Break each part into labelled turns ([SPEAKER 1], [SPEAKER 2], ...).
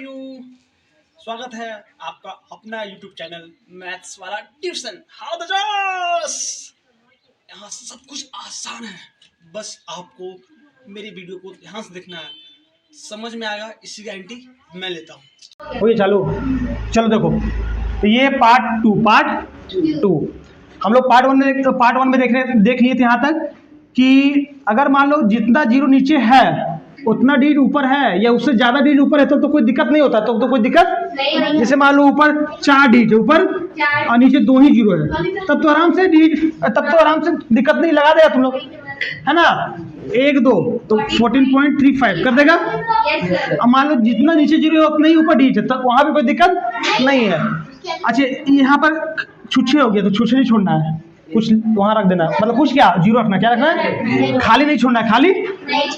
[SPEAKER 1] You. स्वागत है आपका अपना यूट्यूब चैनल मैथ्स वाला ट्यूशन। How the jaws. यहाँ सब कुछ आसान है, बस आपको मेरी वीडियो को ध्यान से देखना है, समझ में आएगा, इसकी गारंटी मैं लेता हूँ।
[SPEAKER 2] हो चालू। चलो देखो, तो ये पार्ट टू हम लोग पार्ट वन में देख लिए थे यहाँ तक कि अगर मान लो जितना जीरो नीचे है उतना डिजिट ऊपर है या उससे ज्यादा डिजिट ऊपर है तो कोई दिक्कत नहीं होता। तो कोई दिक्कत नहीं। जैसे मान लो ऊपर 4 डिजिट ऊपर और नीचे 2 ही जीरो है, तब तो आराम से दिक्कत नहीं लगा देगा तुम लोग, है ना। 1 2 तो 14.35 कर देगा। अब मान लो जितना नीचे जीरो है उतना ही ऊपर डिजिट है, तब वहां भी कोई दिक्कत नहीं है। अच्छा, यहाँ पर छुच्छे हो गया तो छुच्छे नहीं छोड़ना है, कुछ वहां रख देना है। मतलब कुछ क्या जीरो रखना, क्या रखना है, खाली नहीं छोड़ना है, खाली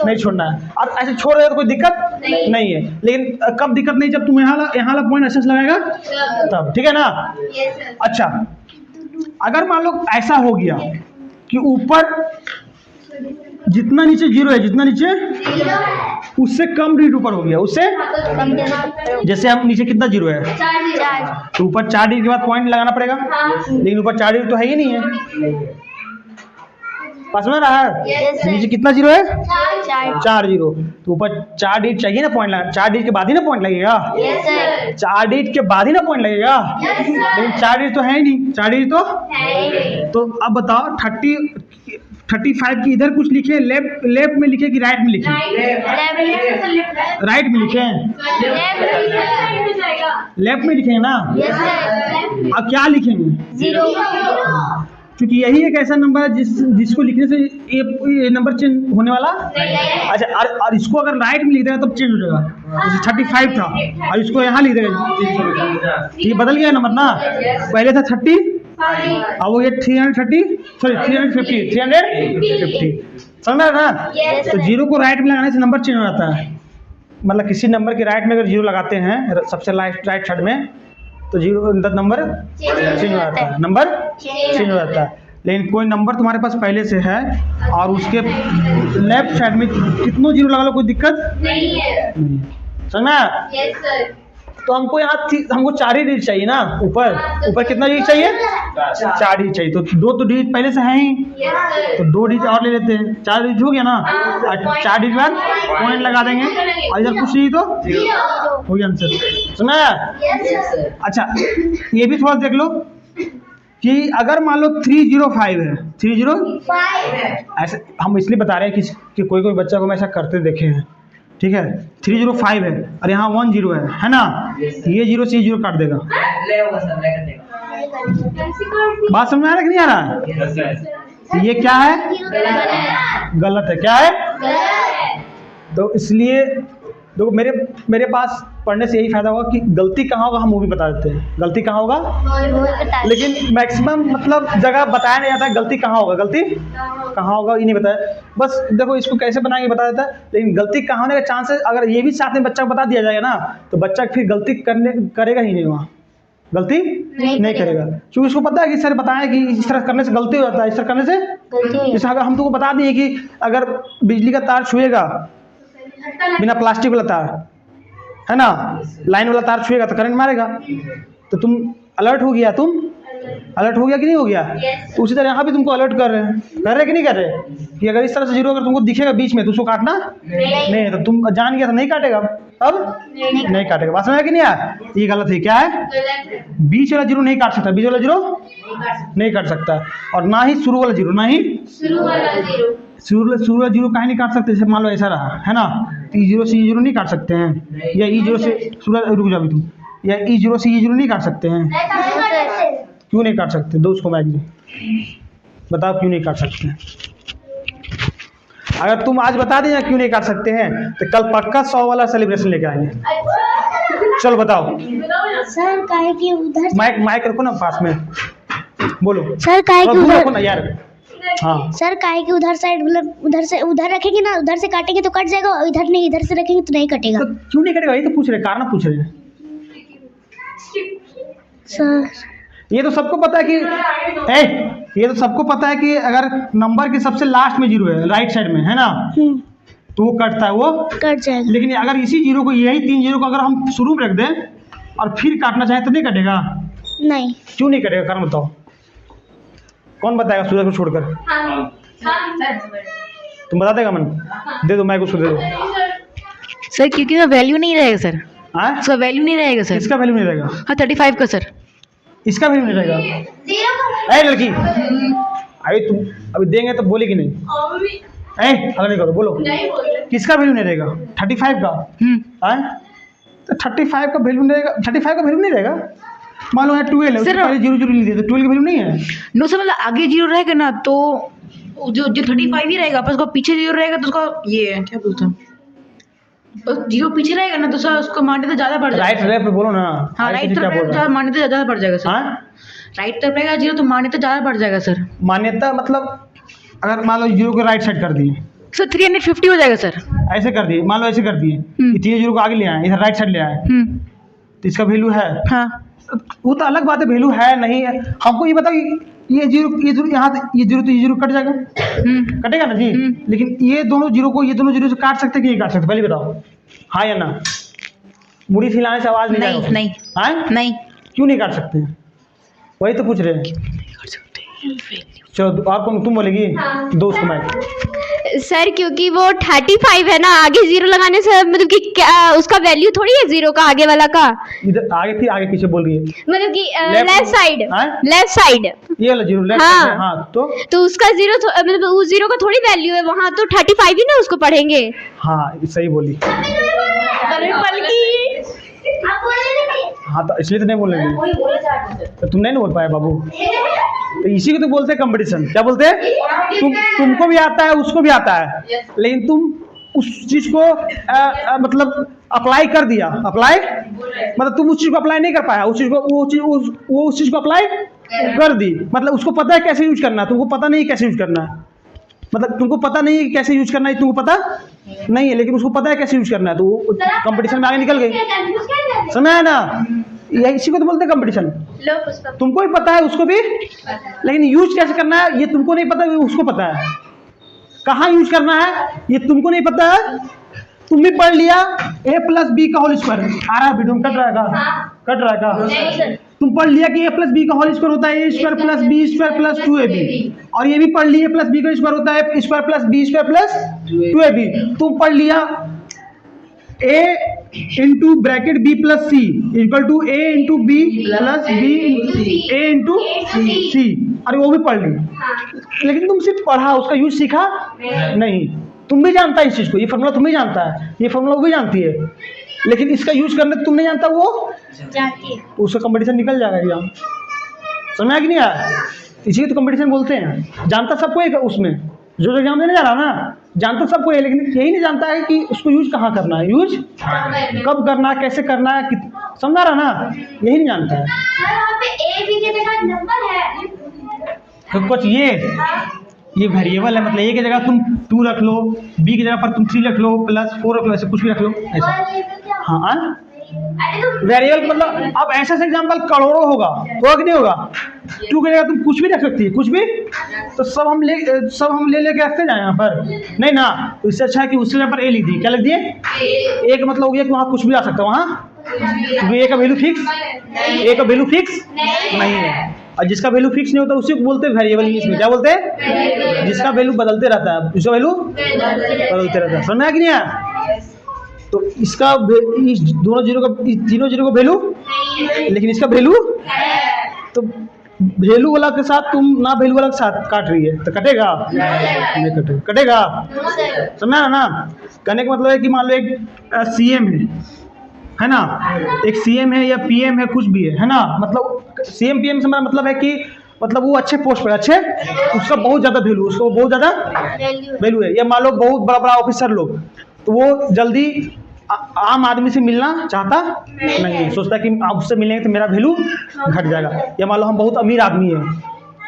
[SPEAKER 2] नहीं छोड़ना है। और ऐसे छोड़ रहे तो कोई दिक्कत नहीं है। लेकिन कब दिक्कत नहीं, जब तुम यहाँ वाला पॉइंट ऐसे लगाएगा तब, ठीक है ना। अच्छा, अगर मान लो ऐसा हो गया कि ऊपर जितना नीचे जीरो है, जितना नीचे उससे कम डिजिट ऊपर हो गया, उससे जैसे हम नीचे कितना जीरो है, तो ऊपर 4 डिजिट के बाद पॉइंट लगाना पड़ेगा। लेकिन ऊपर 4 डिजिट तो है ही नहीं है, पास में रहा है। नीचे कितना जीरो है, 4 जीरो, तो ऊपर 4 डिजिट चाहिए ना पॉइंट लगाना। 4 डिजिट के बाद ही ना पॉइंट लगेगा। 4 डिजिट के बाद ही ना पॉइंट लगेगा। लेकिन 4 डिजिट तो है ही नहीं, 4 डिजिट तो अब बताओ 35 की इधर कुछ लिखे, लेफ्ट में लिखे कि राइट में लिखे? राइट में लिखे, लेफ्ट में लिखेंगे ना। अब क्या लिखेंगे? क्योंकि यही एक ऐसा नंबर है जिसको लिखने से ये नंबर चेंज होने वाला। अच्छा, और इसको अगर राइट में लिख देगा तब चेंज हो जाएगा। जैसे 35 था और इसको यहाँ लिख देगा, ये बदल गया नंबर ना। पहले था 30 और वो ये 350 समझ ना। तो जीरो को राइट में लगाने से नंबर चेंज हो जाता है। मतलब किसी नंबर के राइट में अगर जीरो लगाते हैं सबसे राइट साइड में, तो जीरो नंबर चेंज हो जाता है, नंबर चेंज हो जाता है। लेकिन कोई नंबर तुम्हारे पास पहले से है और उसके लेफ्ट साइड में कितनों जीरो लगा लो, कोई दिक्कत नहीं है, समझना। तो हमको यहाँ हमको 4 ही डिजिट चाहिए ना। ऊपर कितना डिजिट चाहिए, 4 डिजिट चाहिए। तो 2 तो डिजिट पहले से है ही, तो 2 डिजिट और ले लेते हैं। 4 डिजिट हो गया ना, और 4 डिजिट बाद पॉइंट लगा देंगे और इधर कुछ नहीं तो हो गया आंसर, सुना। अच्छा, ये भी थोड़ा देख लो कि अगर मान लो 305 है, 305 ऐसे हम इसलिए बता रहे हैं कि कोई बच्चा को हम ऐसा करते देखे हैं, ठीक है। 305 है और यहाँ 10 है ना। ये जीरो से जीरो काट देगा। बात समझ में आ रहा है कि नहीं आ रहा? ये क्या है, गलत है। क्या है? तो इसलिए देखो, मेरे पास पढ़ने से यही फायदा होगा कि गलती कहाँ होगा हम वो भी बता देते हैं। गलती कहाँ होगा, लेकिन मैक्सिमम मतलब जगह बताया नहीं जाता है गलती कहाँ होगा ये नहीं बताया। बस देखो इसको कैसे बनाएंगे बता देता है, लेकिन गलती कहाँ होने का चांसेस अगर ये भी साथ में बच्चा को बता दिया जाएगा ना, तो बच्चा फिर गलती करेगा ही नहीं, वहाँ गलती नहीं करेगा। क्योंकि उसको पता है कि सर बताएं कि इस तरह करने से गलती हो जाता है, इस तरह करने से। जैसे अगर हम तुमको बता दिए कि अगर बिजली का तार छुएगा बिना प्लास्टिक वाला तार, है ना, लाइन वाला तार छुएगा तो करंट मारेगा, तो तुम अलर्ट हो गया कि नहीं हो गया। तो उसी तरह यहाँ भी तुमको अलर्ट कर रहे हैं कि नहीं कर रहे कि अगर इस तरह से जीरो अगर तुमको दिखेगा बीच में तो उसको काटना नहीं, तो तुम जान गया तो नहीं काटेगा, अब नहीं काटेगा। बात समझ कि नहीं आया? ये गलत है। क्या है, बीच वाला जीरो नहीं काट सकता, बीच वाला जीरो नहीं काट सकता, और ना ही शुरू वाला जीरो, शुरू वाला जीरो कहीं नहीं काट सकते। जैसे मान लो ऐसा रहा, है ना, ई जीरो से ई जीरो नहीं काट सकते हैं, या ई जीरो से रुक जाओ तुम, या ई जीरो से ई जीरो नहीं काट सकते हैं। क्यों नहीं काट सकते? दो उसको मैं बताओ क्यों नहीं काट सकते हैं। अगर तुम आज बता देना क्यों नहीं काट सकते हैं तो कल पक्का 100 वाला सेलिब्रेशन लेके आएंगे। चलो बताओ
[SPEAKER 3] सर, काहे कि उधर
[SPEAKER 2] माइक रखो ना पास में, बोलो
[SPEAKER 3] सर, काहे कि उधर
[SPEAKER 2] रखो ना यार। हाँ
[SPEAKER 3] सर, काहे कि उधर साइड मतलब उधर से उधर रखेंगे ना, उधर से काटेंगे तो कट जाएगा, और इधर नहीं, इधर से रखेंगे तो नहीं कटेगा।
[SPEAKER 2] तो क्यों नहीं कटेगा, ये तो पूछ रहे, कारण पूछ रहे हैं
[SPEAKER 3] सर।
[SPEAKER 2] ये तो सबको पता है कि ये तो सबको पता है कि अगर नंबर के सबसे लास्ट में जीरो है राइट साइड में, है ना, तो वो कटता है, वो
[SPEAKER 3] कट जाएगा।
[SPEAKER 2] लेकिन अगर इसी जीरो को, यही 3 जीरो को अगर हम शुरू में रख दें और फिर काटना चाहें तो नहीं कटेगा?
[SPEAKER 3] नहीं।
[SPEAKER 2] क्यों नहीं कटेगा, कारण बताओ। कौन बताएगा सूरज को छोड़कर? तुम बता देगा मन? दे दो, मैं उसको दे दो।
[SPEAKER 4] सर क्योंकि उसका वैल्यू नहीं रहेगा सर,
[SPEAKER 2] हाँ,
[SPEAKER 4] उसका वैल्यू नहीं रहेगा सर।
[SPEAKER 2] इसका वैल्यू नहीं रहेगा,
[SPEAKER 4] हाँ 35 का सर।
[SPEAKER 2] इसका वैल्यू नहीं रहेगा। ए लड़की, अभी तुम अभी देंगे तो बोलेगी नहीं। ए हल्ला नहीं करो, बोलो किसका वैल्यू नहीं रहेगा? 35 का। हाँ, तो 35 का वैल्यू नहीं रहेगा। 35 का वैल्यू नहीं रहेगा। मान लो 12 है,
[SPEAKER 4] सर,
[SPEAKER 2] पहले 0 0 नहीं दिए तो 12 की वैल्यू नहीं है।
[SPEAKER 4] नो सर, मतलब आगे जीरो रहेगा ना तो जो 35 ही रहेगा, पर उसका पीछे जीरो रहेगा तो उसका ये क्या बोलते हैं, जीरो पीछे रहेगा ना तो सर उसको मान्यता ज़्यादा बढ़ जाएगा।
[SPEAKER 2] राइट लेफ्ट बोलो ना।
[SPEAKER 4] हाँ
[SPEAKER 2] आगे
[SPEAKER 4] राइट
[SPEAKER 2] पीछे क्या बोल रहा
[SPEAKER 4] तरफ
[SPEAKER 2] है?
[SPEAKER 4] मान्यता ज़्यादा बढ़ जाएगा सर।
[SPEAKER 2] हाँ,
[SPEAKER 4] राइट तरफ रहेगा जीरो तो मान्यता ज़्यादा बढ़ जाएगा सर।
[SPEAKER 2] मान्यता मतलब अगर मान लो 0 को राइट साइड कर दिए,
[SPEAKER 4] सर 350 हो जाएगा सर।
[SPEAKER 2] ऐसे कर दिए, मान लो ऐसे कर दिए, ये 3 0 को आगे ले आए, इधर राइट साइड ले आए, तो इसका वैल्यू है।
[SPEAKER 4] हाँ
[SPEAKER 2] वो तो अलग बात है, वैल्यू है नहीं है। हमको ये बताओ कि ये जीरो यहाँ ये जीरो तो ये जीरो कट जाएगा, कटेगा ना जी। लेकिन ये दोनों जीरो को ये दोनों जीरो से काट सकते कि नहीं काट सकते, पहले बताओ, हाँ या ना? मुड़ी हिलाने से आवाज नहीं आएगा।
[SPEAKER 4] नहीं
[SPEAKER 2] हाँ,
[SPEAKER 4] नहीं
[SPEAKER 2] क्यों नहीं काट सकते? वही तो पूछ रहे हैं। चलो और कौन, तुम बोलेगी? दो उसको माइक।
[SPEAKER 5] सर क्योंकि वो 35 है ना, आगे जीरो लगाने से मतलब कि क्या उसका वैल्यू थोड़ी है जीरो का, आगे वाला का
[SPEAKER 2] इधर आगे फिर आगे पीछे बोल रही है,
[SPEAKER 5] मतलब कि
[SPEAKER 2] Left-
[SPEAKER 5] लेफ्ट साइड,
[SPEAKER 2] हाँ?
[SPEAKER 5] Left side.
[SPEAKER 2] ये वाला जीरो लेफ्ट
[SPEAKER 5] हाँ।
[SPEAKER 2] साइड है, हाँ
[SPEAKER 5] तो उसका जीरो मतलब उस जीरो का थोड़ी वैल्यू है वहाँ, तो 35 ही ना उसको पढ़ेंगे।
[SPEAKER 2] हाँ सही बोली। हाँ तो इसलिए तो नहीं बोलेंगे, तो तुम नहीं ना बोल पाए बाबू। तो इसी को तो बोलते हैं कंपटीशन। क्या बोलते हैं? तुमको भी आता है, उसको भी आता है, लेकिन तुम उस चीज को मतलब अप्लाई कर दिया। अप्लाई मतलब तुम उस चीज को अप्लाई नहीं कर पाया, उस चीज को वो उस चीज को अप्लाई कर दी। मतलब उसको पता है कैसे यूज करना है, तुमको पता नहीं कैसे यूज करना है। मतलब तुमको पता नहीं है कैसे यूज करना है, तुमको पता नहीं है, लेकिन उसको पता है कैसे यूज करना है, तो वो कंपटीशन में आगे निकल गई। समझ आया ना? यही इसी को तो बोलते हैं कंपटीशन। तुमको भी पता है, उसको भी, लेकिन यूज कैसे करना है ये तुमको नहीं पता, उसको पता है। कहाँ यूज करना है ये तुमको नहीं पता है। तुम भी पढ़ लिया a+b का होल स्क्वायर। आ रहा है वीडियो में? कट रहा है का? कट रहा है का? तुम पढ़ लिया कि a+b का होल स्क्वायर होता है a² + b² + 2ab, और ये भी पढ़ लिया a+b का स्क्वायर होता है a² + b² + 2ab। तुम पढ़ लिया a into bracket b + c equal to a into b + b a into c, अरे वो भी पढ़ ली, लेकिन तुम सिर्फ पढ़ा, उसका यूज सीखा नहीं। तुम भी जानता है इस चीज़ को, ये फॉर्मूला तुम भी जानता है, ये फॉर्मूला वो भी जानती है, लेकिन इसका यूज करने तुम नहीं जानता, वो
[SPEAKER 3] जानती है।
[SPEAKER 2] तो उसका कंपटीशन निकल जाएगा एग्जाम। समझ कि नहीं आया? इसी तो कंपटीशन बोलते हैं। जानता सबको है उसमें, जो एग्जाम देने जा रहा ना जानता सबको है, लेकिन यही नहीं जानता है कि उसको यूज कहाँ करना है, यूज कब करना है, कैसे करना है, समझा रहा ना? यही नहीं जानता है। तो कुछ ये वेरिएबल है, मतलब ए की जगह तुम 2 रख लो, बी की जगह पर तुम 3 रख लो, +4 रख लो, ऐसे कुछ भी रख लो ऐसा। हाँ वेरिएबल मतलब अब ऐसा एग्जाम्पल करोड़ों होगा कि नहीं होगा? 2 की जगह तुम कुछ भी रख सकती है, कुछ भी, तो सब हम ले लेके रखते जाए यहाँ पर, नहीं ना? तो इससे अच्छा है कि उसके जगह पर ए लिख दिए। क्या लिख दिए? ए का मतलब हो गया कि वहाँ कुछ भी आ सकता है, वहाँ ए का वैल्यू फिक्स, ए का वैल्यू फिक्स नहीं है, और जिसका वैल्यू फिक्स नहीं होता उसी को बोलते हैं वेरिएबल। इंग्लिश में क्या बोलते हैं? जिसका वैल्यू बदलते रहता है, जिसका वैल्यू बदलते रहता है। समझ आया कि नहीं आया? तो इसका इस तीनों जीरो का वैल्यू, लेकिन इसका वैल्यू, तो वैल्यू वाला के साथ तुम ना वैल्यू वाला के साथ काट रही है तो कटेगा नहीं? कटेगा, कटेगा। समझा ना? कहने का मतलब है कि मान लो एक CM है ना, एक CM है या PM है, कुछ भी है ना, मतलब CM PM से मेरा मतलब है कि मतलब वो अच्छे पोस्ट पर, अच्छे, उसका बहुत ज़्यादा वैल्यू, उसको बहुत ज़्यादा वैल्यू है। या मान लो बहुत बड़ा बड़ा ऑफिसर लोग, तो वो जल्दी आम आदमी से मिलना चाहता नहीं, सोचता कि आप उससे मिलेंगे तो मेरा वैल्यू घट जाएगा। या मान लो हम बहुत अमीर आदमी हैं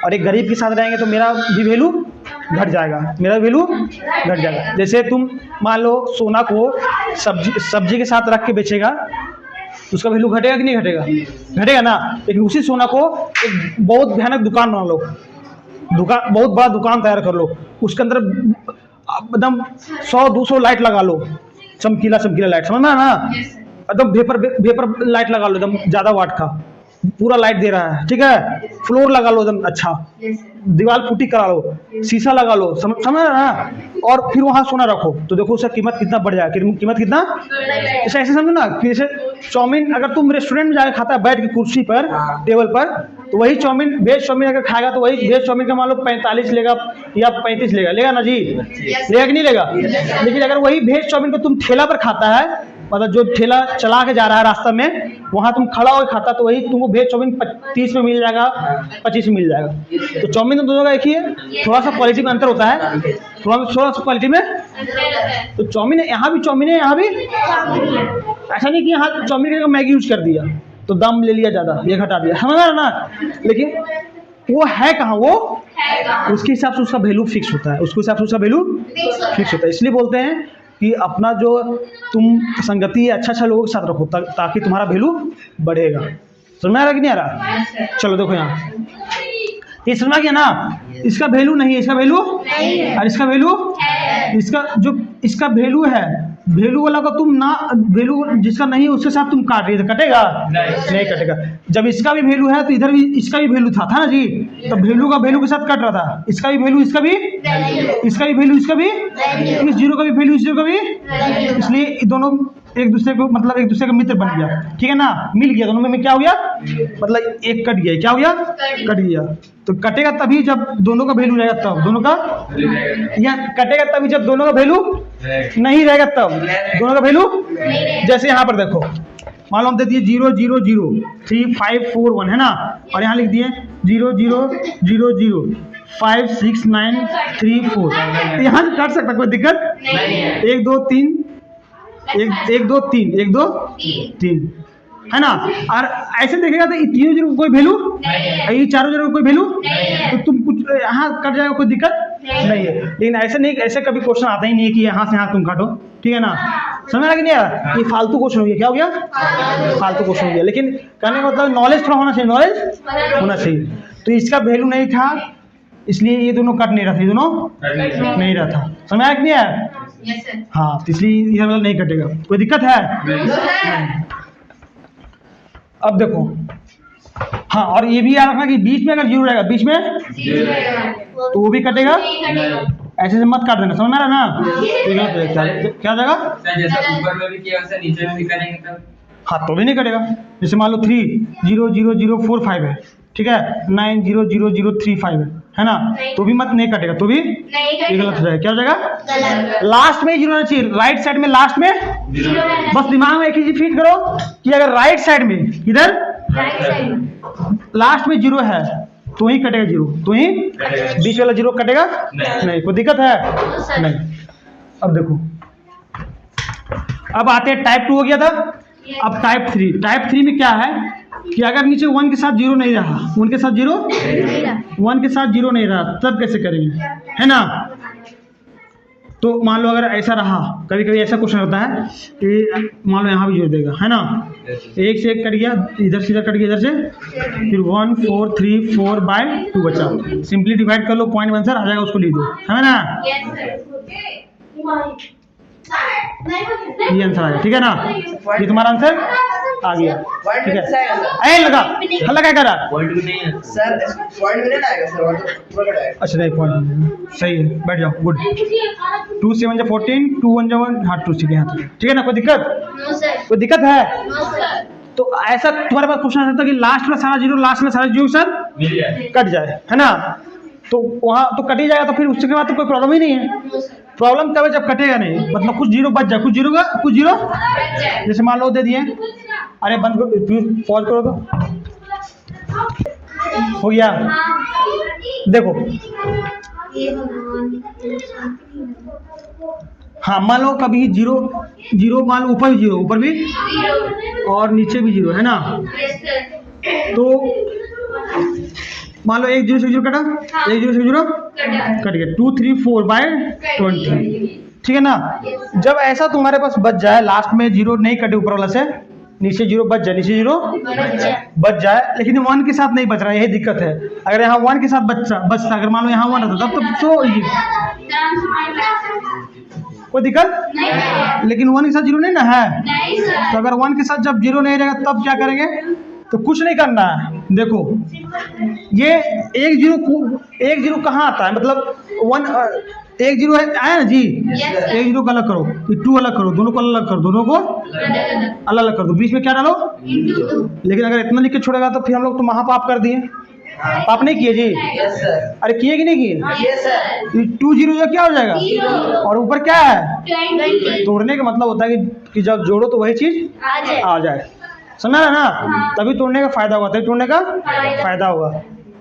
[SPEAKER 2] और एक गरीब के साथ रहेंगे तो मेरा भी वैल्यू घट जाएगा, मेरा वैल्यू घट जाएगा। जैसे तुम मान लो सोना को सब्जी के साथ रख के बेचेगा तो उसका वैल्यू घटेगा कि नहीं घटेगा? घटेगा ना। लेकिन उसी सोना को एक बहुत भयानक दुकान बना लो, बहुत बड़ा दुकान तैयार कर लो, उसके अंदर एकदम 100-200 लाइट लगा लो, चमकीला चमकीला लाइट, समझ में आया ना, एकदम वेपर लाइट लगा लो, एकदम ज़्यादा वाट का पूरा लाइट दे रहा है, ठीक है। फ्लोर लगा लो एकदम अच्छा, दीवार पुट्टी करा लो, शीशा लगा लो, समझ रहे ना, और फिर वहाँ सोना रखो, तो देखो उसका कीमत कितना बढ़ जाएगा, कीमत कितना ऐसे ऐसे समझो ना कि जैसे चाउमीन अगर तुम रेस्टोरेंट में जाकर खाता है बैठ के कुर्सी पर टेबल पर, तो वही चाउमीन वेज चाउमीन अगर खाएगा तो वही वेज चाउमीन का मान लो 45 लेगा या 35 लेगा ना जी, लेगा कि नहीं लेगा। लेकिन अगर वही वेज चाउमीन को तुम ठेला पर खाता है, मतलब जो ठेला चला के जा रहा है रास्ता में, वहाँ तुम खड़ा होकर खाता तो वही तुमको वेज चाउमीन 30 में मिल जाएगा, 25 में मिल जाएगा। तो चाउमीन तो दोनों का एक ही है, थोड़ा सा क्वालिटी में अंतर होता है, थोड़ा सा क्वालिटी में। तो चाउमीन यहाँ भी चाउमीन है, यहाँ भी ऐसा नहीं कि यहाँ चाउमीन की जगह मैगी यूज कर दिया तो दाम ले लिया ज़्यादा, ये घटा दिया, समझ रहा ना। लेकिन वो है कहाँ, वो उसके हिसाब से उसका वैल्यू फिक्स होता है, उसके हिसाब से उसका वैल्यू फिक्स होता है। इसलिए बोलते हैं कि अपना जो तुम संगति है अच्छा लोगों के साथ रखो ताकि तुम्हारा वैल्यू बढ़ेगा। समझ में आ रहा कि नहीं आ रहा? चलो देखो यहाँ ये समझ गया ना, इसका वैल्यू नहीं है, इसका वैल्यू और इसका वैल्यू, इसका वैल्यू है, वैल्यू वाला का तुम ना, वैल्यू जिसका नहीं है उसके साथ तुम काट रही, तो कटेगा नहीं कटेगा। जब इसका भी वैल्यू है तो इधर भी इसका भी वैल्यू था ना जी, तो वैल्यू का वैल्यू के साथ कट रहा था, इसका भी वैल्यू इसका भी वैल्यू इसका भी, इस जीरो का भी वैल्यू इस जीरो का भी, इसलिए दोनों एक दूसरे को मतलब एक दूसरे का मित्र बन गया, ठीक है ना, मिल गया दोनों में क्या हो गया, मतलब एक कट गया, क्या हो गया, कट गया। तो कटेगा तभी जब दोनों का वैल्यू रहेगा, तब दोनों का, या कटेगा तभी जब दोनों का वैल्यू नहीं रहेगा, तब दोनों का वैल्यू। जैसे यहाँ पर देखो मान लो हम दे दिए 0 0 0 3 5 4 1 है ना, और यहाँ लिख दिए 0 0 0 0 5 6 9 3 4, यहाँ से काट सकता कोई दिक्कत 1 2 3 1 2 3 1 2 3 है ना। और ऐसे देखेगा तो तीनों जीरो कोई वैल्यू, ये चारों जीरो कोई वैल्यू, तो तुम कुछ यहाँ कट जाएगा कोई दिक्कत नहीं है। लेकिन ऐसे नहीं, ऐसे कभी क्वेश्चन आता ही नहीं है कि यहाँ से यहाँ तुम काटो, ठीक है ना, समझ रहा कि नहीं यार, ये फालतू क्वेश्चन हो गया, क्या हो गया, फालतू क्वेश्चन हो गया। लेकिन कहने का मतलब नॉलेज थोड़ा होना चाहिए, नॉलेज होना चाहिए। तो इसका वैल्यू नहीं था इसलिए ये दोनों कट नहीं रहा था, ये दोनों नहीं रहा था, समझ आया कि नहीं यार। हाँ, तो इसलिए ये वाला नहीं कटेगा, कोई दिक्कत है। अब देखो हाँ, और ये भी याद रखना कि बीच में अगर जीरो रहेगा, बीच में तो वो भी कटेगा, ऐसे से मत काट देना, समझ में आ रहा ना, क्या जाएगा,
[SPEAKER 6] ऊपर में भी किया वैसे नीचे में भी करेंगे तब
[SPEAKER 2] हाँ तो भी नहीं कटेगा। जैसे मान लो 3 0 0 0 4 5 है, ठीक है, 9 0 0 0 3 5 है ना, तो भी मत नहीं कटेगा, तो भी ये गलत हो जाएगा, क्या हो जाएगा, लास्ट में जीरो होना चाहिए, राइट साइड में लास्ट में, बस दिमाग में एक ही चीज फिट करो कि अगर राइट साइड में इधर लास्ट में जीरो है तो ही कटेगा जीरो, तो ही बीच वाला जीरो कटेगा नहीं, कोई दिक्कत है नहीं। अब देखो अब आते हैं टाइप 2 हो गया था, अब टाइप 3। टाइप 3 में क्या है कि अगर नीचे 1 के साथ जीरो नहीं रहा, 1 के साथ जीरो, 1 के साथ जीरो नहीं रहा, तब कैसे करेंगे, है ना। तो मान लो अगर ऐसा रहा, कभी कभी ऐसा क्वेश्चन होता है कि मान लो यहाँ भी जोड़ देगा, है ना, एक से एक कट गया, इधर से इधर कट गया, इधर से, फिर 1 4 3 4 बाय 2 बचा, सिंपली डिवाइड कर लो, पॉइंट आंसर आ जाएगा, उसको लिख दो, है ना, ये आंसर आ गया, ठीक है ना, ये तुम्हारा आंसर आ गया, ठीक है। ऐ लगा हल्ला क्या कर रहा,
[SPEAKER 6] पॉइंट भी नहीं है
[SPEAKER 7] सर, पॉइंट में नहीं आएगा सर, वो तो पूरा कट आएगा।
[SPEAKER 2] अच्छा नहीं पॉइंट सही है, बैठ जाओ, गुड। 2 7 जा 14, 2 1 जा 1, हाँ 2 ठीक है, यहाँ ठीक है ना, कोई दिक्कत, कोई दिक्कत है। तो ऐसा तुम्हारे पास क्वेश्चन आ सकता है कि लास्ट में सारा जीरो, लास्ट में सारा जीरो सर कट जाए, है ना, तो वहाँ तो कट ही जाएगा, तो फिर उसके बाद तो कोई प्रॉब्लम ही नहीं है। प्रॉब्लम तब है जब कटेगा नहीं, मतलब कुछ जीरो बच जाए, कुछ जीरो का कुछ जीरो, जैसे मान लो दे दिए, अरे बंद करो, पॉज करो, तो हो गया। देखो हाँ, मान लो कभी जीरो जीरो, मान लो ऊपर भी जीरो, ऊपर भी और नीचे भी जीरो, है ना, तो मान लो 1 0 से 0 कटा, 1 0 से 0 कट गया, 2 3 4 बाय 20, ठीक है ना। जब ऐसा तुम्हारे पास बच जाए, लास्ट में जीरो नहीं कटे ऊपर वाला से, नीचे जीरो बच जाए, नीचे जीरो बच जाए, लेकिन 1 के साथ नहीं बच रहा है, यही दिक्कत है। अगर यहाँ 1 के साथ बचता, अगर मान लो यहाँ 1 रहता तब तो कोई दिक्कत, लेकिन 1 के साथ जीरो नहीं ना है। तो अगर 1 के साथ जब जीरो नहीं रहेगा तब क्या करेंगे, तो कुछ नहीं करना है। देखो ये एक जीरो कहाँ आता है, मतलब 1 जीरो है आया ना जी, 1 जीरो को अलग करो, 2 अलग करो, दोनों को अलग करो, दोनों को अलग अलग कर दो, बीच में क्या डालो, लेकिन अगर इतना लिख के छोड़ेगा तो फिर हम लोग तो महापाप कर दिए। पाप नहीं किए जी? अरे किए कि नहीं किए? 2 जीरो जो क्या हो जाएगा, और ऊपर क्या है, तोड़ने का मतलब होता है कि जब जोड़ो तो वही चीज आ जाए, समझ रहे ना, तभी तोड़ने का फायदा होगा, तभी तोड़ने का फायदा होगा।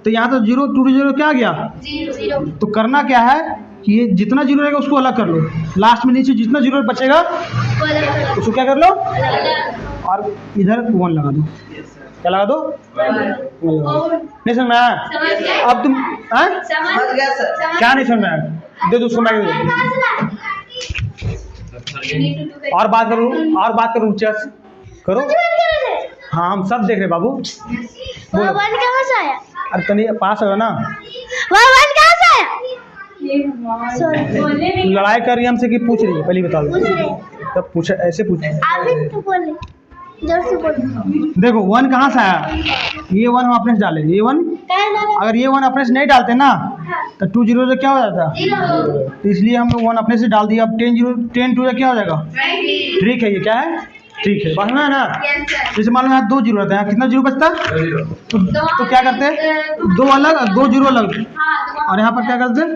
[SPEAKER 2] तो यहाँ तो 0 2 जीरो क्या आ गया, तो करना क्या है कि ये जितना जीरो रहेगा उसको अलग कर लो, लास्ट में नीचे जितना जीरो बचेगा उसको क्या कर लो, और इधर 1 लगा दो, क्या लगा दो, 1 लगा दो। नहीं समझ में आया? अब तुम
[SPEAKER 7] समझ गया सर।
[SPEAKER 2] क्या नहीं समझ में आया, दे दो उसको, मैं दे दो। और बात करूँ चेस करो। हाँ हम सब देख रहे बाबू,
[SPEAKER 3] वह 1 कहाँ से आया,
[SPEAKER 2] अरे तनी पास हो ना,
[SPEAKER 3] वह 1 कहाँ से आया, सॉरी
[SPEAKER 2] लड़ाई कर रही है हमसे कि पूछ रही है, पहले बता दो, तब पूछ, ऐसे पूछ।
[SPEAKER 3] आप भी तो बोले, जोर से बोलो।
[SPEAKER 2] देखो 1 कहाँ से आया, ये 1 हम अपने से डाले, ये 1, अगर ये 1 अपने से नहीं डालते ना तो 2 जीरो से क्या हो जाता, तो इसलिए हम लोग 1 अपने से डाल दिया। अब 10 2 क्या हो जाएगा, ठीक है, ये क्या है, ठीक है, समझना है ना। जैसे मान लो यहाँ 2 जीरो रहता है, यहाँ कितना जीरो बचता, तो क्या करते हैं, 2 अलग 2 जीरो अलग, और यहाँ पर क्या करते हैं,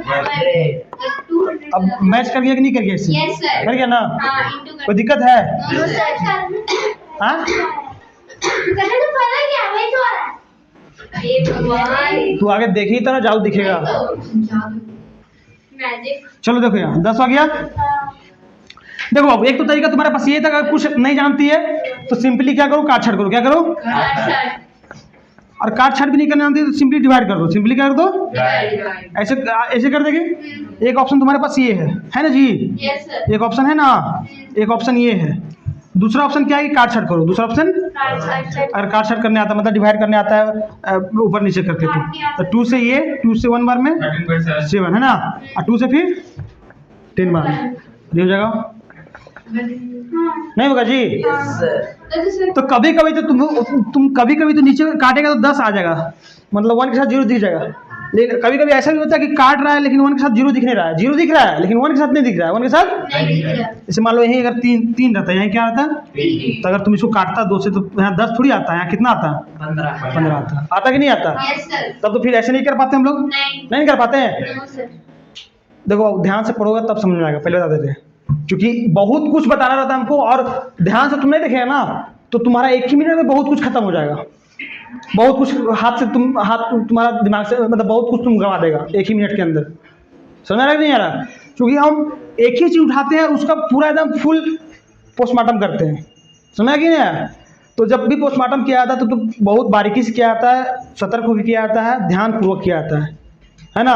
[SPEAKER 2] अब मैच कर गया कि नहीं कर गया, इससे कर गया ना, कोई दिक्कत है, हाँ तू आगे देखी तो ना जादू दिखेगा। चलो देखो यहाँ 10 आ गया। देखो अब एक तो तरीका तुम्हारे पास ये था, अगर कुछ नहीं जानती है तो सिंपली क्या करो, काट छाट करो, क्या करो, और काट छाट भी नहीं करना जानती है तो सिंपली डिवाइड कर दो, सिंपली कर दो, ऐसे ऐसे कर देंगे। एक ऑप्शन तुम्हारे पास ये है ना जी, एक ऑप्शन है ना, एक ऑप्शन ये है, दूसरा ऑप्शन क्या है कि काट छाट करो, दूसरा ऑप्शन अगर काट छाट करने आता है, मतलब डिवाइड करने आता है ऊपर नीचे करके, तो 2 से ये 2 से 1 बार में 7 है ना, और 2 से फिर 10 बार में, ये हो जाएगा, नहीं होगा जी। तो कभी कभी तो तुम कभी कभी तो नीचे काटेगा तो 10 आ जाएगा, मतलब 1 के साथ जीरो दिख जाएगा। लेकिन कभी कभी ऐसा भी होता है कि काट रहा है लेकिन 1 के साथ जीरो दिख नहीं रहा है, जीरो दिख रहा है लेकिन 1 के साथ नहीं दिख रहा है, 1 के साथ जैसे मान लो यहीं अगर 3 रहता है, यहीं क्या आता है, तो अगर तुम इसको काटता 2 से तो यहाँ 10 थोड़ी आता है, यहाँ कितना आता है, 15 आता कि नहीं आता, तब तो फिर ऐसे नहीं कर पाते हम लोग, नहीं कर पाते हैं। देखो ध्यान से पढ़ोगे तब समझ में आएगा, पहले बता देते हैं, क्योंकि बहुत कुछ बताना रहता है हमको, और ध्यान से तुम नहीं देखेगा ना तो तुम्हारा 1 ही मिनट में बहुत कुछ खत्म हो जाएगा, बहुत कुछ हाथ तुम्हारा दिमाग से, मतलब बहुत कुछ तुम गंवा देगा 1 ही मिनट के अंदर, समझ रहा है नहीं आ रहा, क्योंकि हम एक ही चीज उठाते हैं उसका पूरा एकदम फुल पोस्टमार्टम करते हैं, समझा कि नहीं। तो जब भी पोस्टमार्टम किया जाता है तो बहुत बारीकी से किया जाता है, सतर्क होकर किया जाता है, ध्यानपूर्वक किया जाता है ना,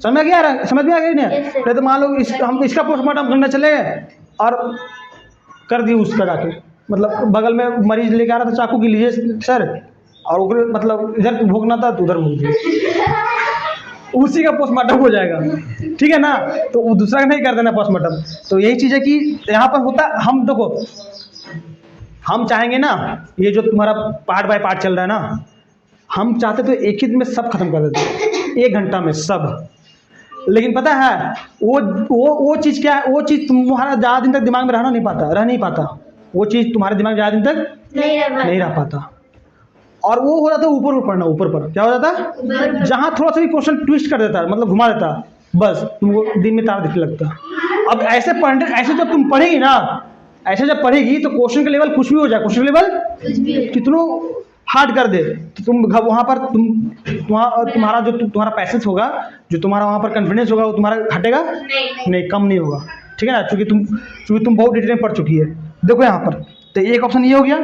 [SPEAKER 2] समझ में आ रहा, समझ में आ गई ना। नहीं तो मान लो हम इसका पोस्टमार्टम करने चले और कर दिए उसका जाके, मतलब बगल में मरीज लेके आ रहा था चाकू की, लीजिए सर, और उधर मतलब इधर भोगना था तो उधर भोग दिया, उसी का पोस्टमार्टम हो जाएगा, ठीक है ना। तो वो दूसरा नहीं कर देना पोस्टमार्टम। तो यही चीज़ है कि यहाँ पर होता, हम देखो हम चाहेंगे ना, ये जो तुम्हारा पार्ट बाय पार्ट चल रहा है ना, हम चाहते तो एक ही दिन में सब खत्म कर देते, 1 घंटा में सब, लेकिन पता है वो चीज़ क्या है, वो चीज़ तुम्हारा ज़्यादा दिन तक दिमाग में रह नहीं पाता, वो चीज़ तुम्हारे दिमाग में ज़्यादा दिन तक नहीं रह पाता, और वो हो जाता है ऊपर पढ़ना, ऊपर पर क्या हो जाता है, जहाँ थोड़ा सा भी क्वेश्चन ट्विस्ट कर देता है, मतलब घुमा देता है, बस तुमको दिन में तारा दिखने लगता। अब ऐसे जब तुम पढ़ेगी ना, ऐसे जब पढ़ेगी तो क्वेश्चन का लेवल कुछ भी हो जाए, क्वेश्चन लेवल कितनों हार्ड कर दे तो तुम वहाँ पर तुम्हारा जो तुम्हारा पैसेंस होगा, जो तुम्हारा वहाँ पर कॉन्फिडेंस होगा, वो तुम्हारा घटेगा नहीं, कम नहीं होगा, ठीक है ना, क्योंकि तुम बहुत डिटेल में पढ़ चुकी है। देखो यहाँ पर तो एक ऑप्शन ये हो गया,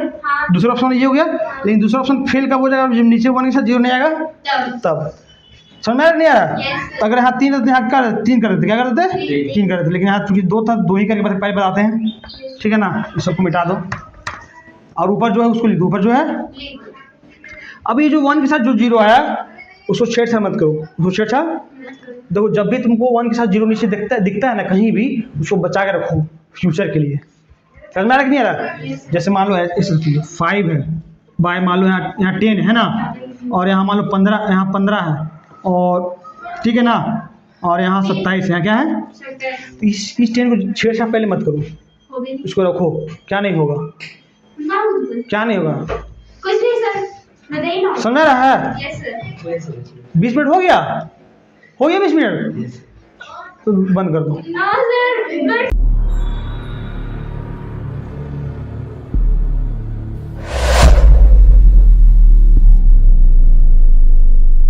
[SPEAKER 2] दूसरा ऑप्शन ये हो गया, लेकिन दूसरा ऑप्शन फेल कब हो जाएगा, जब नीचे 1 के साथ जीरो नहीं आएगा तब, समझ में नहीं आ रहा। तो अगर यहाँ 3 रहते, यहाँ 3 कर देते, क्या कर देते, 3 कर देते, लेकिन यहाँ चूंकि 2 था, 2 ही करके पहले बताते हैं, ठीक है ना, इस सबको मिटा दो, और ऊपर जो है उसको लिख दो, ऊपर जो है। अब ये जो 1 के साथ जो 0 आया उसको छेड़छाड़ मत करो, उसको छेड़छाड़। देखो जब भी तुमको 1 के साथ 0 नीचे दिखता है ना कहीं भी, उसको बचा के रखो फ्यूचर के लिए। समझ में आ रहा कि नहीं आ रहा? जैसे मान लो ऐसे 5 है, बाय मान लो यहाँ 10 है ना, और यहाँ मान लो 15, यहाँ 15 है, और ठीक है ना, और यहाँ 27 है, क्या है? तो इस 10 को छेड़छाड़ पहले मत करो, इसको रखो। क्या नहीं होगा, क्या नहीं होगा,
[SPEAKER 7] कुछ नहीं सर, मैं दे ना।
[SPEAKER 2] समझ रहा है?
[SPEAKER 7] Yes sir.
[SPEAKER 2] 20 मिनट हो गया 20 मिनट, तो बंद कर दो।
[SPEAKER 7] ना सर,